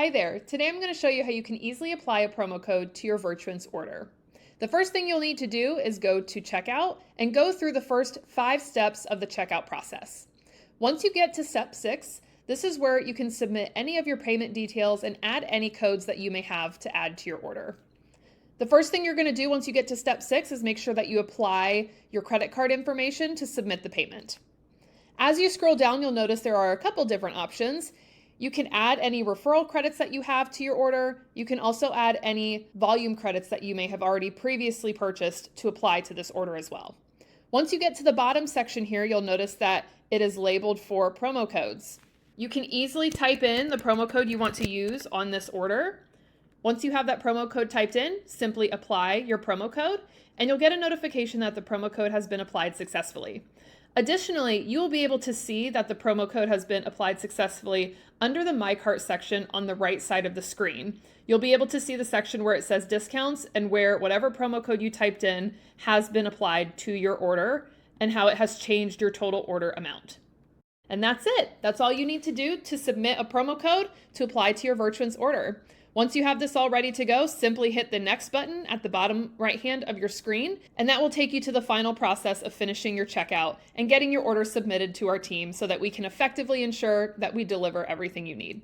Hi there. Today I'm going to show you how you can easily apply a promo code to your Virtuance order. The first thing you'll need to do is go to checkout and go through the first 5 steps of the checkout process. Once you get to step 6, this is where you can submit any of your payment details and add any codes that you may have to add to your order. The first thing you're going to do once you get to step 6 is make sure that you apply your credit card information to submit the payment. As you scroll down, you'll notice there are a couple different options. You can add any referral credits that you have to your order. You can also add any volume credits that you may have already previously purchased to apply to this order as well. Once you get to the bottom section here, you'll notice that it is labeled for promo codes. You can easily type in the promo code you want to use on this order. Once you have that promo code typed in, simply apply your promo code, and you'll get a notification that the promo code has been applied successfully. Additionally, you will be able to see that the promo code has been applied successfully under the My Cart section on the right side of the screen. You'll be able to see the section where it says discounts and where whatever promo code you typed in has been applied to your order and how it has changed your total order amount. And that's it. That's all you need to do to submit a promo code to apply to your Virtuance order. Once you have this all ready to go, simply hit the next button at the bottom right hand of your screen, and that will take you to the final process of finishing your checkout and getting your order submitted to our team so that we can effectively ensure that we deliver everything you need.